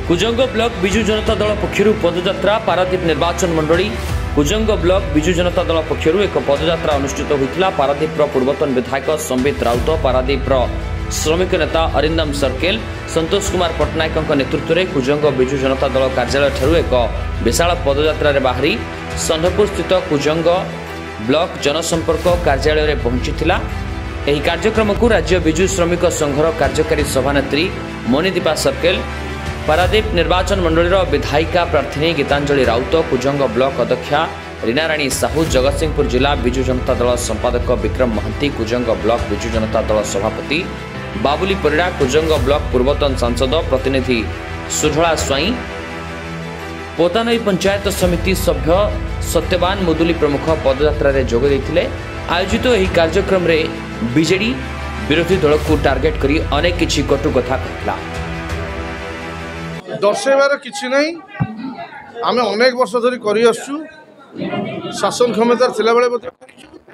Kujang block Biju Janata Dal पक्षरु पदयात्रा पारादीप निर्वाचन मंडली Kujang block Biju Janata Dal पक्षरु एक पदयात्रा अनुष्ठित होइतिला। पारादीप पूर्वतन विधायक संबित राउत, पारादीप श्रमिक नेता अरिंदम सर्केल, संतोष कुमार पट्टनायक नेतृत्व में कुजंग बिजु जनता दल कार्यालय ठारू एक विशाल पदयात्रा रे बाहरी सन्धपुर स्थित कुजंग ब्लॉक जनसंपर्क कार्यालय रे पहुंचीथिला। एही कार्यक्रम को राज्य बिजु श्रमिक संघर कार्यकारी सभानेत्री मोनिदीपा सर्केल, पारादीप निर्वाचन मंडल विधायिका प्रार्थिनी गीतांजलि राउत, कुजंग ब्लॉक अध्यक्षा रीना राणी साहू, जगतसिंहपुर जिला बिजु जनता दल संपादक विक्रम महांती, कुजंग ब्लॉक बिजु जनता दल सभापति बाबुली परिड़ा, कुजंग ब्लॉक पूर्वतन सांसद प्रतिनिधि सुझला स्वाई, पोतानई पंचायत समिति सभ्य सत्यवान मुदुली प्रमुख पदयात्रा रे जोग देथिले। आयोजित एही कार्यक्रम रे बीजेडी विरोधी दल को टार्गेट करी अनेक किछि कटु कथा कहला। दर्शाइबार किछि नहीं, आमे अनेक वर्ष धरी करी आसछु, शासन क्षमता थिला बेले बदे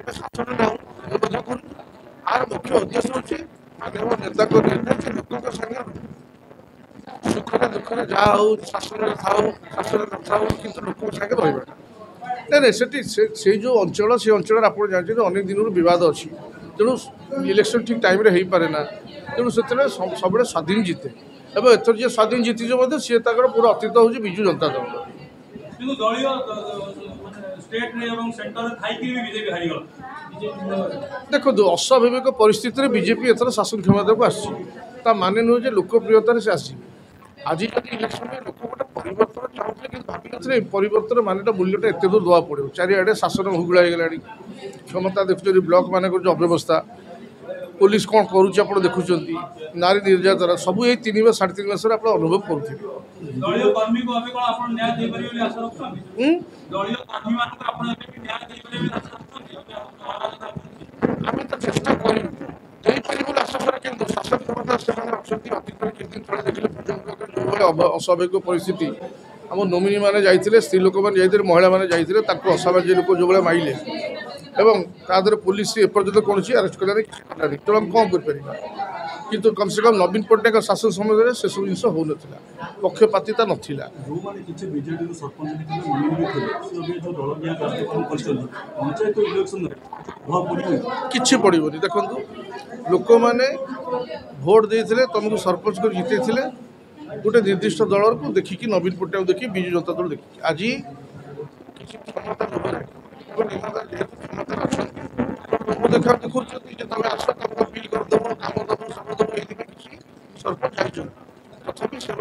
शासन नाउ आर मुख्य उद्देश्य होछि मानव नेता को निर्देश लोक को संग सुख दुख जा हो शासन थाउ शासन थाउ किंतु लोक को संग रहबा नहीं सेठी से जो अंचल से अंचल आप जानते अनेक दिन बद अच्छी तेणु इलेक्शन ठीक टाइम रे पारे ना, तेणु से सब स्वाधीन जीते एवं एथर जी स्वाधीन जीति सी पूरा अतीत हूँ बिजु जनता दल। देखो अस्वाभाविक परिस्थिति बीजेपी एथर शासन क्षमता को आसा माने नुहे लोकप्रियतार से आस आज इलेक्शन में लोक गोटे परिवर्तन चाहते कि भावी नी परिवर्तन मानेटा मूल्यटा एत दूर दवा पड़ो। चारिआडे शासन हुगुला होगा क्षमता देखुं ब्लॉक मान जो अव्यवस्था पुलिस कौन करुच्च आप देखुं नारी निर्यातना सब ये 3 मास 3.5 मास आप अनुभव करुवे। आम तो चेष्टा कर अस्वाभाविक परिस्थिति आम नोमिनी मैंने जाते स्त्री लोक मैंने जाते महिला मैंने जाते असामाजिक लोक जो भाई माइले एवं तादर पुलिस एपर्यंत कौन अरेस्ट कर तो हम कौन कर किंतु कम से कम नवीन पट्टनायक शासन समय से सब जिन हो ना पक्षपातिता नाला कि पड़ोनी। देखो लोक मैंने भोट देते तुमको सरपंच कर जिते गोटे निर्दिष्ट दल को देखिकी नवीन पट्टनायक देखिए बिजु जनता दल देखिए आज क्षमता देखा देखुं आस अपील करदेव कम दब सब दब ये सरपंच तथापि से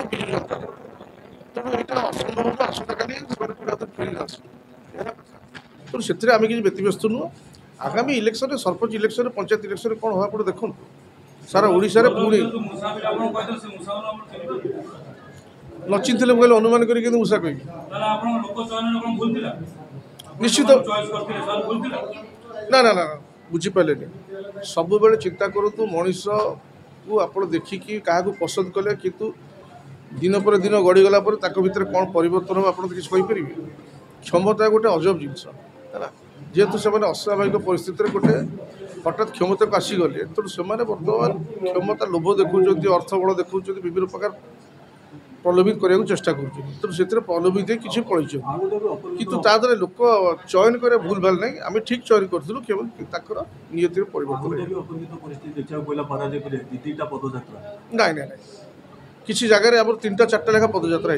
बिजु जनता दल तेणु यहाँ असंभव आसंका तेणु से आम किसी व्यतिव्यस्त नुह। आगामी इलेक्शन में सरपंच इलेक्शन पंचायत इलेक्शन कौन हुआ आप देखो सारा ओडिशा रे पुणी नचिंत कहले अनुमान करके मूषा कह निश्चित ना ना ना बुझीपारे सब बेले चिंता करूँ मनीष को आप देखिकी क्या पसंद कले किंतु दिन पर दिन गड़ीगला भितर कौन परिवर्तन हो आप किसी क्षमता गोटे अजब जिनस है जेहेतु से अस्वाभाविक परिस्थिति गोटे हठात क्षमता को आसीगले तेणु से बर्तमान क्षमता लोभ देखुं अर्थ बल देखुं विभिन्न प्रकार प्रलोभित करने चेष्टा कर प्रलोभित किसी पड़े कितु तादरे लोक चयन करे भूल भाल नहीं आम ठीक चयन करूँ केवल नियति परिवर्तन ना ना किसी जगह आम 3-4टा लेखा पदयात्रा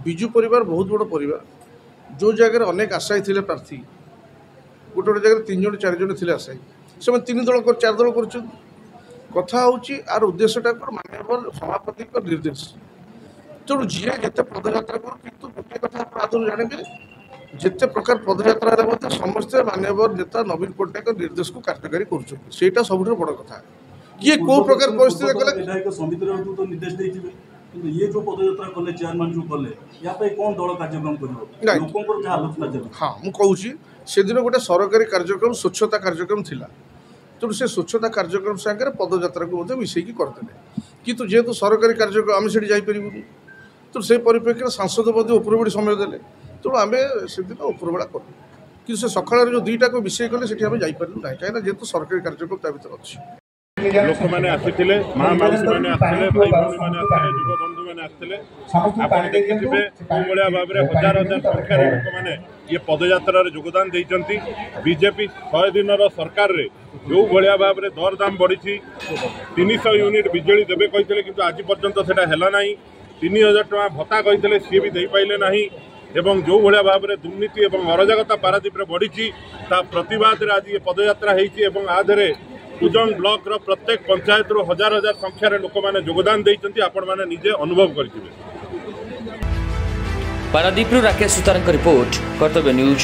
बिजु परिवार बहुत बड़ परिवार जो जगह अनेक आशायी थे प्रार्थी गोटे गोटे जगह 3 जन 4 जन थे आशायी से 3 दल 4 दल कर कथा आर उद्देश्यटा माननीय सभापति निर्देश तेणु जी जिते पदयात्रा कर कितु गोटे कथा आदर जानवे जिते प्रकार पदयात्रा समस्ते माननीय नेता नवीन पट्टनायक निर्देश को कार्यकारी कर सब बड़ कथा किए कौ प्रकार परिस्थिति ये जो पदयात्रा कले चेयरमैन जो कले या पे कौन दल कार्यक्रम करिवो हाँ मु कहूँ से दिन गोटे सरकारी कार्यक्रम स्वच्छता कार्यक्रम थिला तेणु से स्वच्छता कार्यक्रम सागर पदयात्रा को मिसेकी करदे किंतु जेहेतु सरकारी कार्यक्रम आम से जापरूँ तो से परिप्रेक्षी में सांसद उपरबड़ी समय देले तेणु आम से दिन उपरबेला करूँ कि से सकाल जो 2टा को मिसई कले आम जापारू ना कहीं जेहेतु सरकारी कार्यक्रम ता भर अच्छी। लोक मैंने आसिथिले माँ माउसी मैंने आसिथिले भाई भौणी मैंने आसिथिले युव बंधु मैंने आसिथिले आपण देखिथिबे कोन भलिया भाबरे हजार हजार संख्यार लोक मैंने ये पदयात्रा रे योगदान देइचंती बीजेपी 100 दिनर सरकार रे जो भलिया भाबरे दरदाम बढ़ी 300 यूनिट बिजली देबे कहितले किंतु आज पर्यंत सेटा हैला नाही 3000 टका भत्ता कहितले सी भी देई पाइले नाही एवं जो भाया भाव में दुर्नीति और अराजकता पारादीप में बढ़ी प्रतिवाद आज ये पदयात्रा होती आधे कुजंग ब्लॉक रो प्रत्येक पंचायत रो हजार हजार संख्यार लोक मैंने योगदान देइचंती आपण माने निजे अनुभव करथिबे। पारादीप राकेश सुतारଙ୍କ रिपोर्ट कर्तव्य न्यूज।